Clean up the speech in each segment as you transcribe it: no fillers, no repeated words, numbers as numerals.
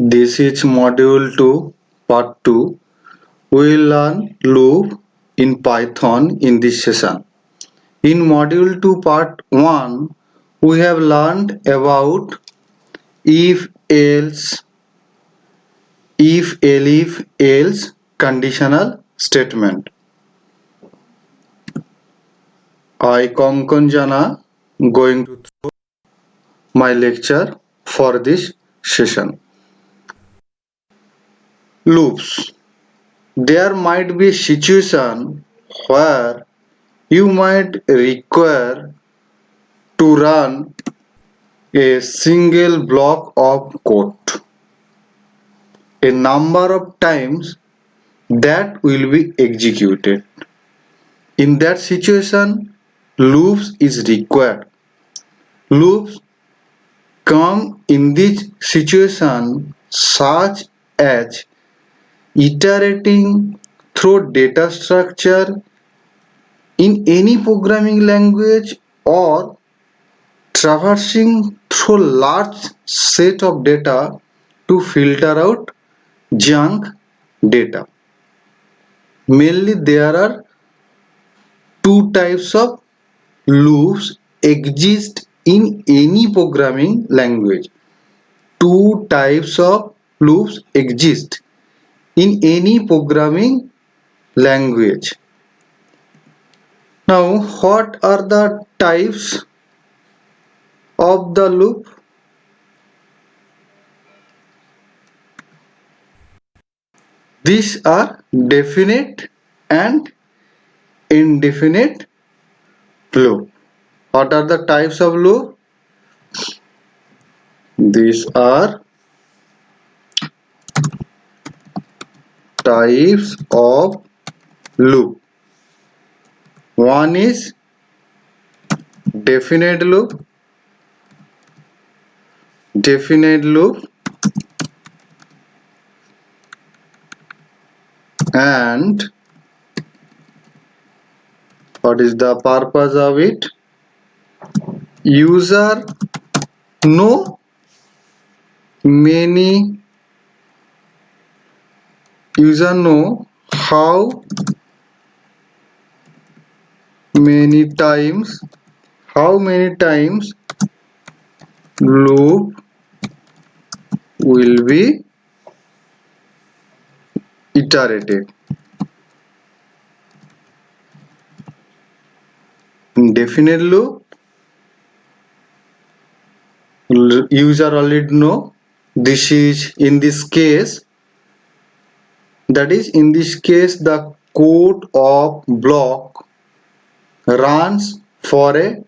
This is module 2, part 2. We will learn loop in Python in this session. In module 2, part 1, we have learned about if, else, if, else conditional statement. I, Konkon Jana, going to throw my lecture for this session. Loops. There might be a situation where you might require to run a single block of code a number of times that will be executed. In that situation, loops is required. Loops come in this situation such as iterating through data structure in any programming language or traversing through large set of data to filter out junk data. Mainly there are two types of loops exist in any programming language. Two types of loops exist in any programming language. Now, what are the types of the loop? These are definite and indefinite loop. What are the types of loop? These are types of loop. One is definite loop, and what is the purpose of it? User know how many times loop will be iterated. In definite loop, user already know this is in this case, that is in this case the code of block runs for a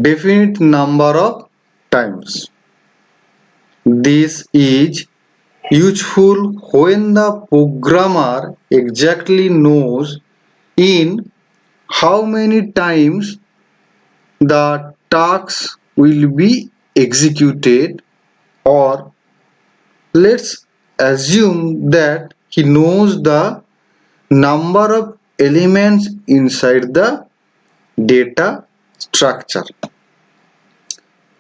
definite number of times. This is useful when the programmer exactly knows in how many times the task will be executed, or let's assume that he knows the number of elements inside the data structure.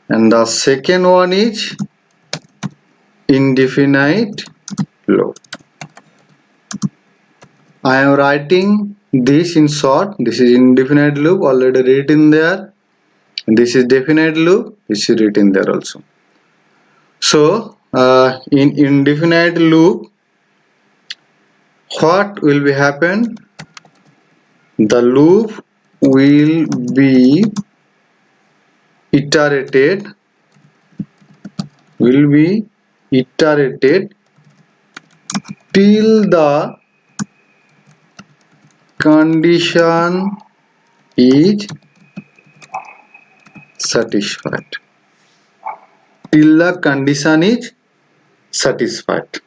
And the second one is indefinite loop. I am writing this in short. This is indefinite loop already written there. This is definite loop. This is written there also. So in indefinite loop, what will be happen? The loop will be iterated till the condition is satisfied. Till the condition is satisfied.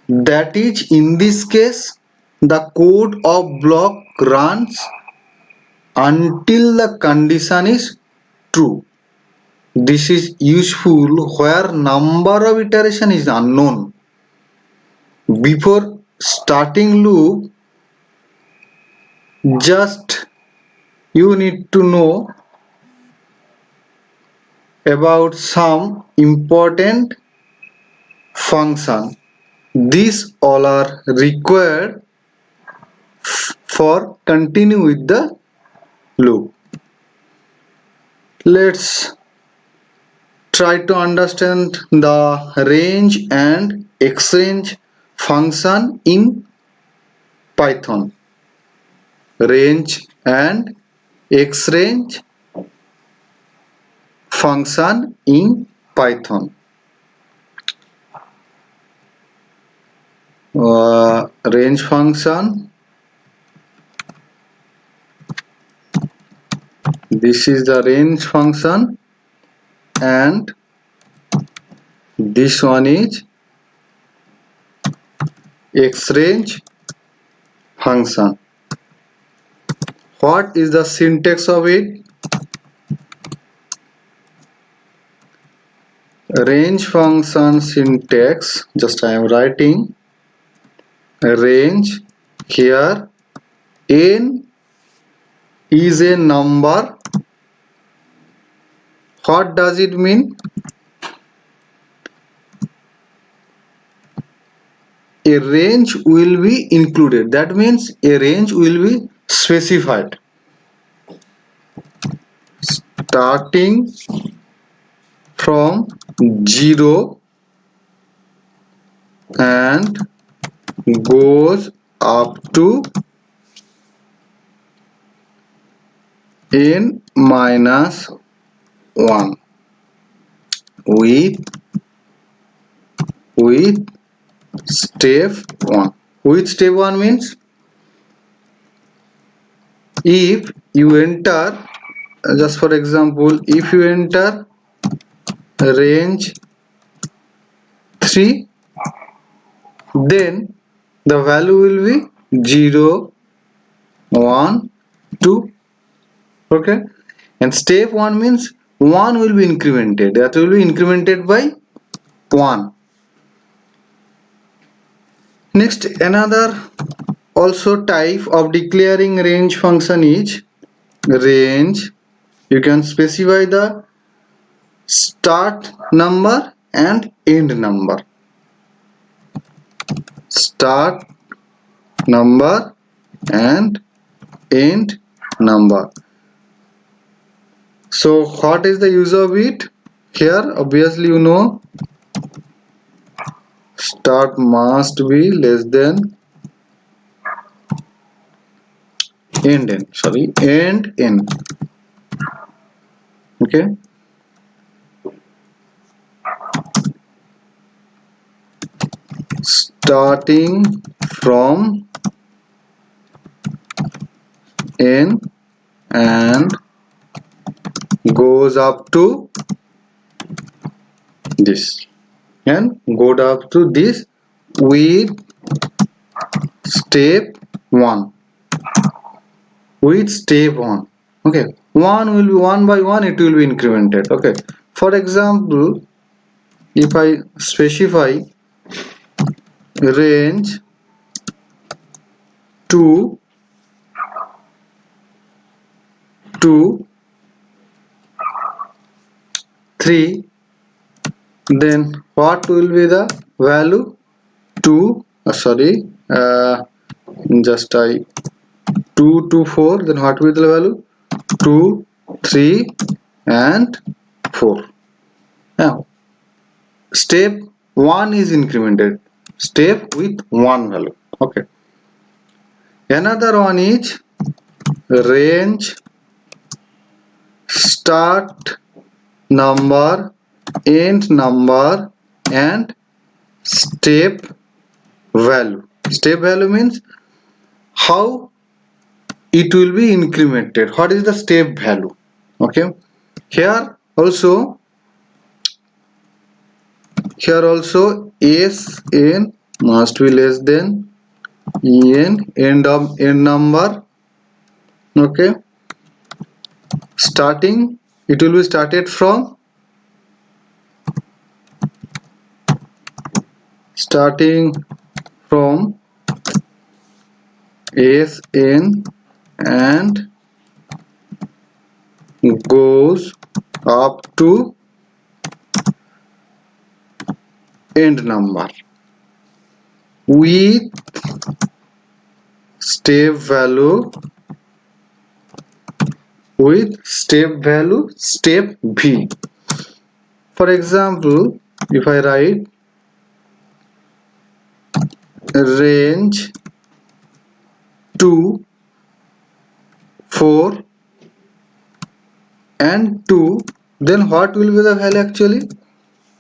That is, in this case, the code of block runs until the condition is true. This is useful where number of iteration is unknown. Before starting loop, just you need to know about some important function. These all are required for continue with the loop. Let's try to understand the range and exchange function in Python. Range and exchange function in Python. Range function, this is the range function, and this one is exchange function. What is the syntax of it? Range function syntax, just I am writing range. Here n is a number. What does it mean? A range will be included, that means a range will be specified starting from 0 and goes up to n minus 1 with step 1. With step 1 means if you enter, just for example, if you enter range 3, then the value will be 0, 1, 2. Okay, and step 1 means 1 will be incremented, that will be incremented by 1. Next, another also type of declaring range function is range. You can specify the start number and end number. Start number and end number. So what is the use of it? Here obviously you know start must be less than end n. Sorry, end n. Okay. Starting from n and goes up to this, and go up to this with step 1. With step 1. Okay, 1 will be 1 by 1, it will be incremented. Okay, for example, if I specify range 2 to 3, then what will be the value? 2, just I 2 to 4, then what will be the value? 2, 3 and 4. Now step 1 is incremented, step with 1 value. Okay, another one is range start number, end number and step value. Step value means how it will be incremented. What is the step value? Okay, here also Sn must be less than En, end number. Okay, starting, it will be started from Sn and goes up to end number with step value step v. For example, if I write range 2, 4 and 2, then what will be the value actually?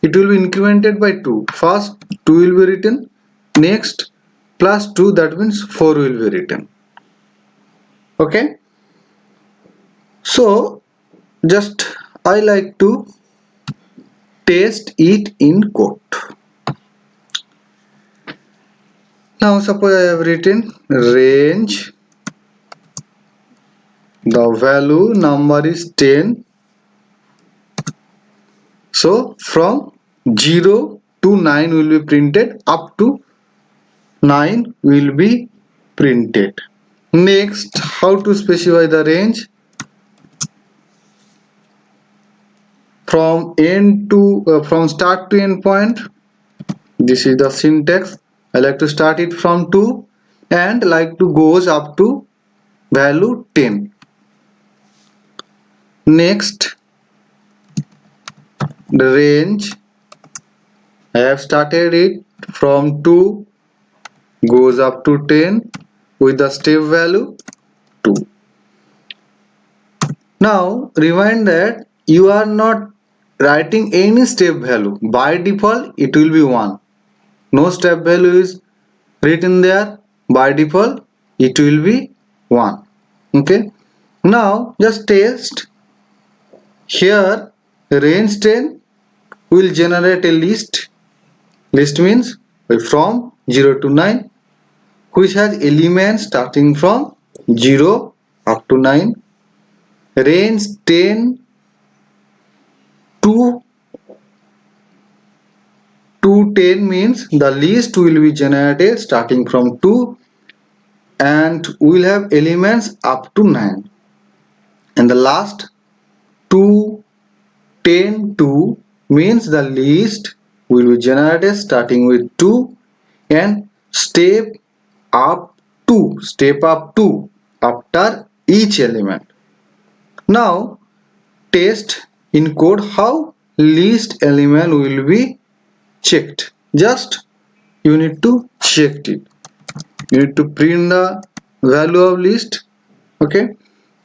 It will be incremented by 2. First 2 will be written, next plus 2, that means 4 will be written. Okay, so just I like to test it in code. Now suppose I have written range, the value number is 10, so from 0 to 9 will be printed, up to 9 will be printed. Next, how to specify the range? From start to end point, this is the syntax. I like to start it from 2 and like to goes up to value 10. Next, the range, I have started it from 2 goes up to 10 with the step value 2. Now remind that you are not writing any step value. By default it will be 1. No step value is written there. By default it will be 1. Okay. Now just test. Here range 10 will generate a list. List means from 0 to 9, which has elements starting from 0 up to 9. Range 10 to 10 means the list will be generated starting from 2 and will have elements up to 9. And the last 2, 10 to means the list will be generated starting with 2 and step up to after each element. Now test in code how list element will be checked. Just you need to check it. You need to print the value of list. Okay.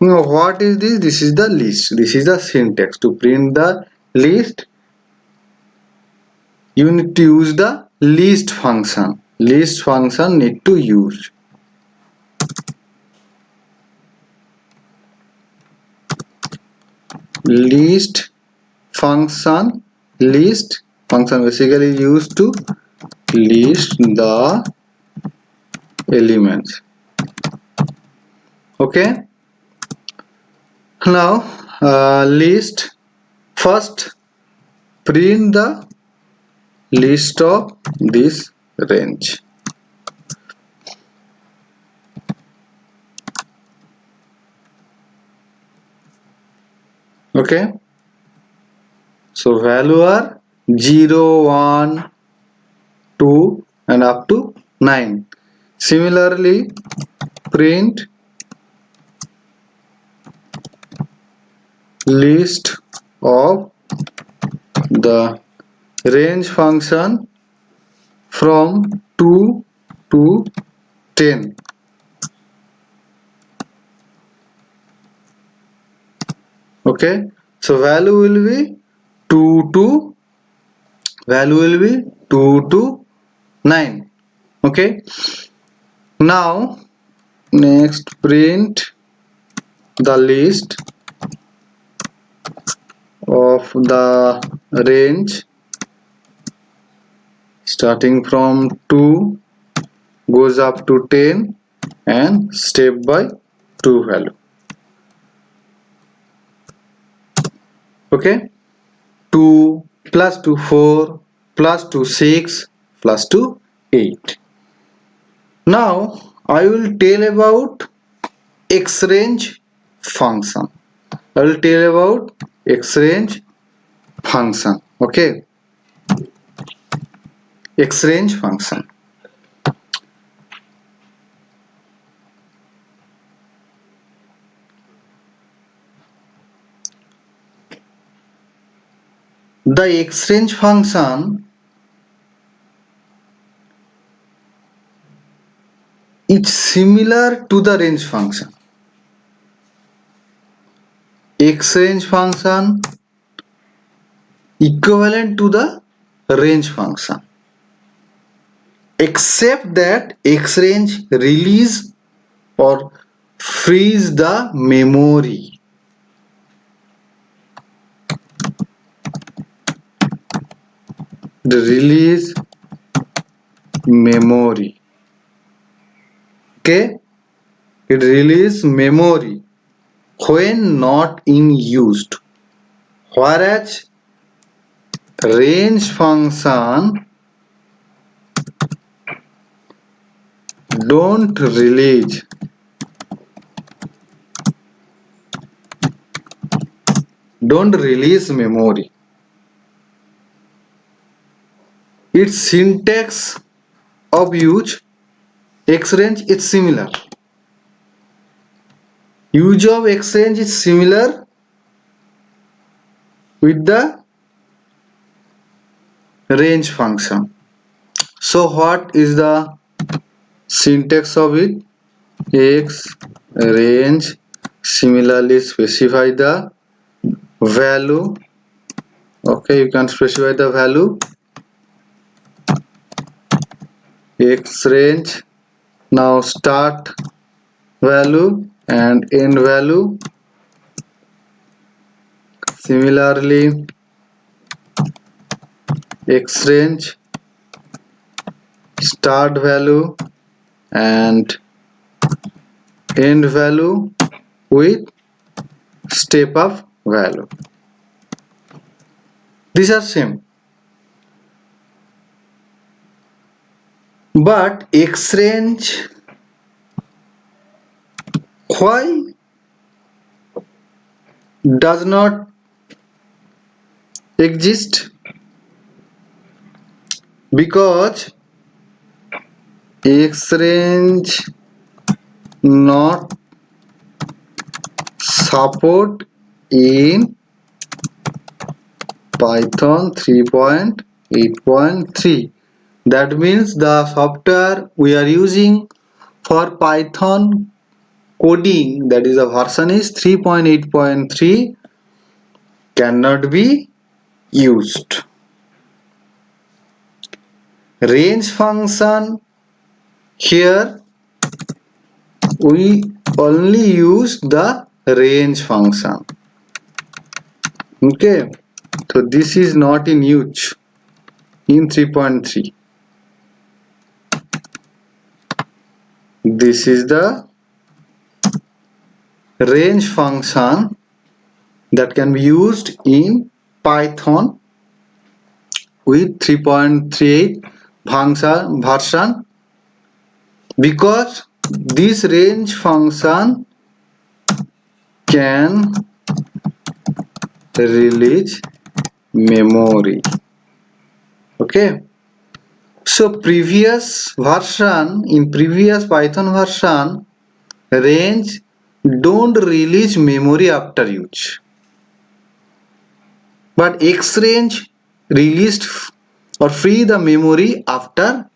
Now what is this? This is the list. This is the syntax. To print the list, you need to use the list function. List function need to use. List function basically used to list the elements. Okay. Now list, first print the list of this range. Okay, so value are 0, 1, 2 and up to 9. Similarly print list of the range function from 2 to 10. Okay, so value will be 2 to 9. Okay, now next print the list of the range starting from 2 goes up to 10 and step by 2 value. Okay, 2 plus 2 4 plus 2 6 plus 2 8. Now I will tell about xrange function. I will tell about xrange function. Okay, X-range function. The X-range function is similar to the range function. X-range function equivalent to the range function, except that X-range release or freeze the memory. The release memory. Okay, it release memory when not in used, whereas range function don't release memory. Its syntax of use X-range is similar. Use of X-range is similar with the range function. So what is the syntax of it? X range, similarly specify the value. Okay, you can specify the value X range. Now start value and end value. Similarly X range, start value and end value with step up value. These are same, but X range, why does not exist? Because X range not support in Python 3.8.3. That means the software we are using for Python coding, that is the version is 3.8.3, cannot be used. Range function, here we only use the range function. Okay, so this is not in use in 3.3. This is the range function that can be used in Python with 3.38 version, because this range function can release memory. Okay, so previous version, in previous Python version, range don't release memory after use, but X range released or free the memory after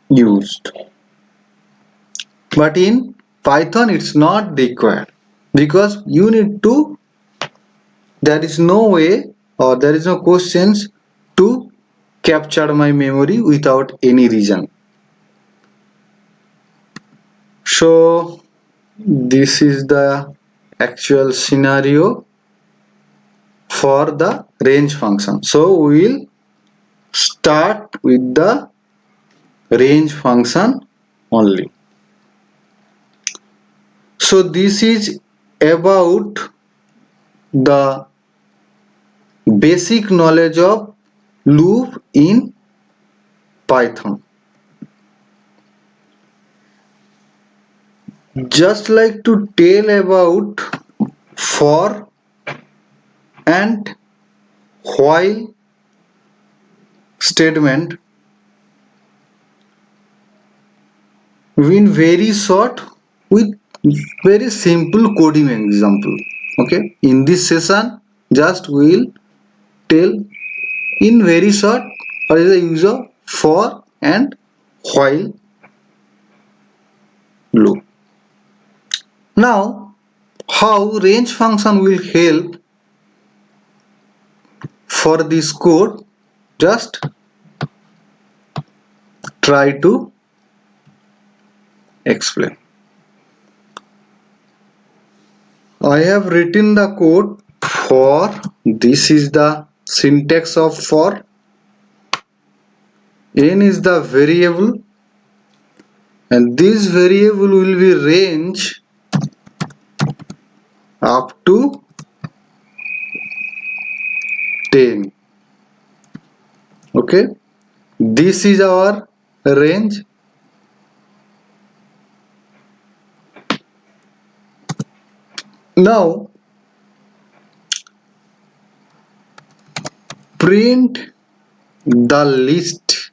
used. But in Python it's not required, because you need to, there is no way or there is no questions to capture my memory without any reason. So this is the actual scenario for the range function. So we will start with the range function only. So this is about the basic knowledge of loop in Python. Just like to tell about for and while statement, in very short with very simple coding example. Okay, in this session just we will tell in very short what is the use of for and while loop. Now how range function will help for this code, just try to explain. I have written the code for. This is the syntax of for. N is the variable and this variable will be range up to 10. Okay, this is our range. Now print the list.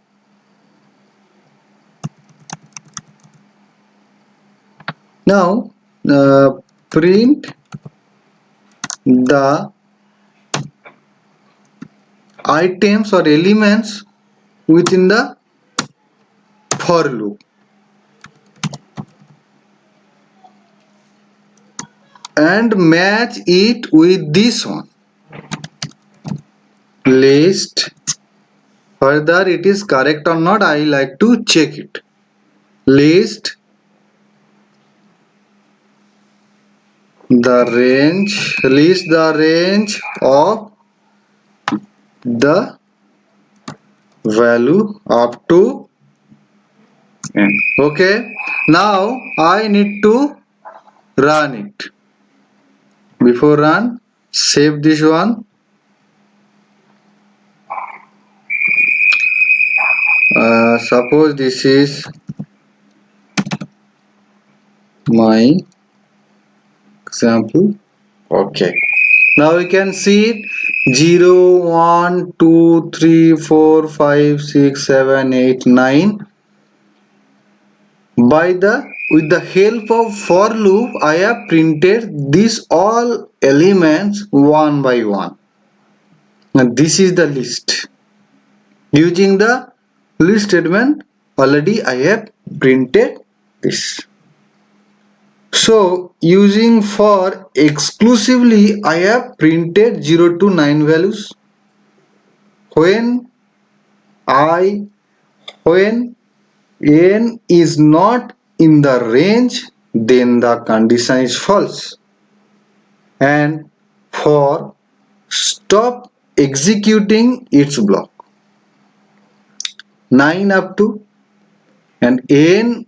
Now print the items or elements within the for loop and match it with this one list. Whether it is correct or not, I like to check it. List the range of the value up to n. Okay, now I need to run it. Before run, save this one. Suppose this is my example. Okay, now we can see it 0 1 2 3 4 5 6 7 8 9. By the with the help of for loop I have printed these all elements one by one, and this is the list. Using the list statement already I have printed this. So using for exclusively I have printed 0 to 9 values. When when n is not in the range, then the condition is false, and for stop executing its block 9 up to, and n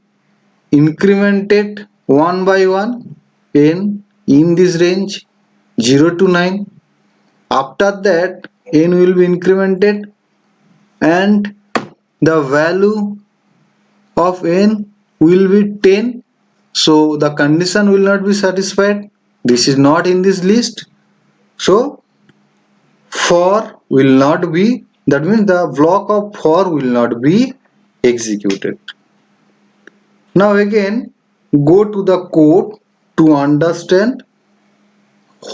incremented one by one, n in this range 0 to 9. After that n will be incremented and the value of n will be 10. So the condition will not be satisfied. This is not in this list. So for will not be, that means the block of for will not be executed. Now again go to the code to understand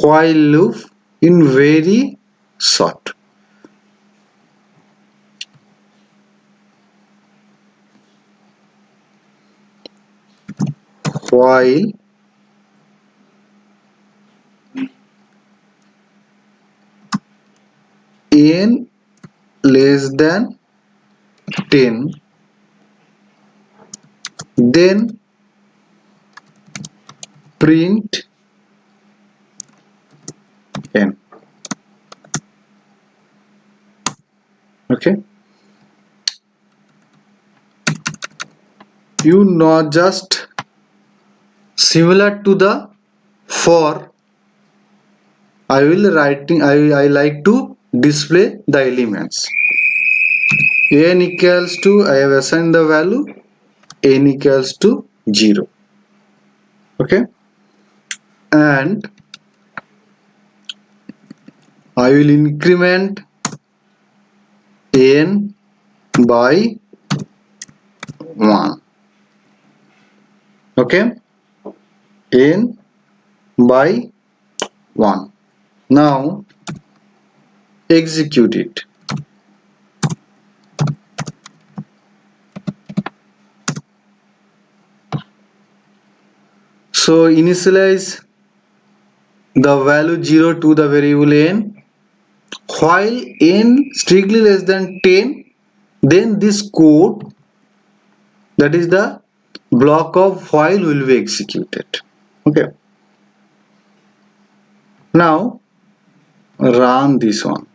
while loop in very short. While n less than 10, then print n. Okay, you know, just similar to the for, I like to display the elements. n equals to, I have assigned the value n equals to 0. Okay, and I will increment n by 1. Okay, n by 1. Now execute it. So initialize the value 0 to the variable n. While n strictly less than 10, then this code, that is the block of while, will be executed. Okay, now run this one.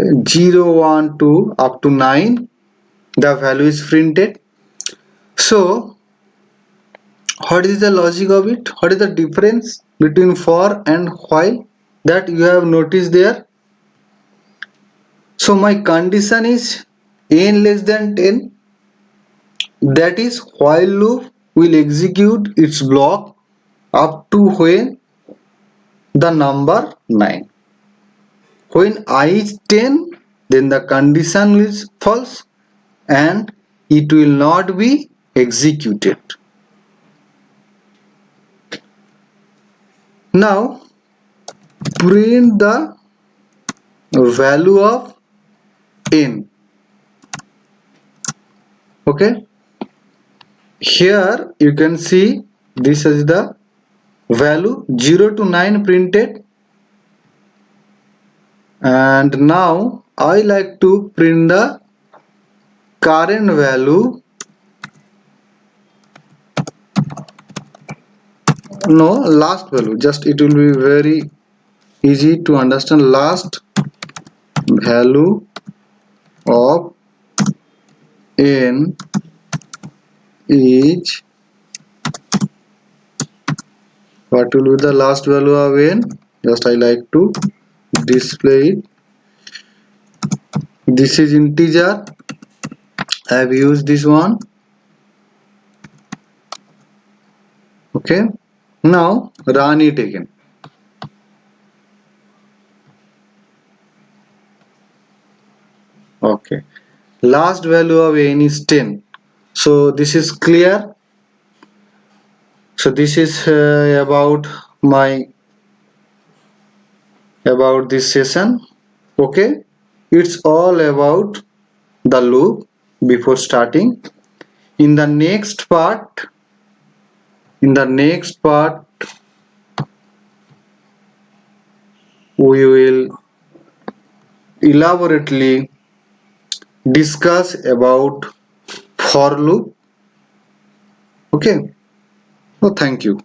Okay. 0 1 2 up to 9, the value is printed. So what is the logic of it? What is the difference between for and while that you have noticed there? So my condition is n less than 10, that is while loop will execute its block up to when the number 9. When I is 10, then the condition is false and it will not be executed. Now print the value of n. Okay, here you can see this is the value 0 to 9 printed, and now I like to print the current value. No, last value, just it will be very easy to understand. Last value of n is, what will be the last value of n? Just I like to display it. This is integer. I have used this one. Okay, now run it again. Okay, last value of n is 10. So this is clear. So this is about this session. Okay, it's all about the loop before starting. In the next part, we will elaborately discuss about for loop. Okay, so thank you.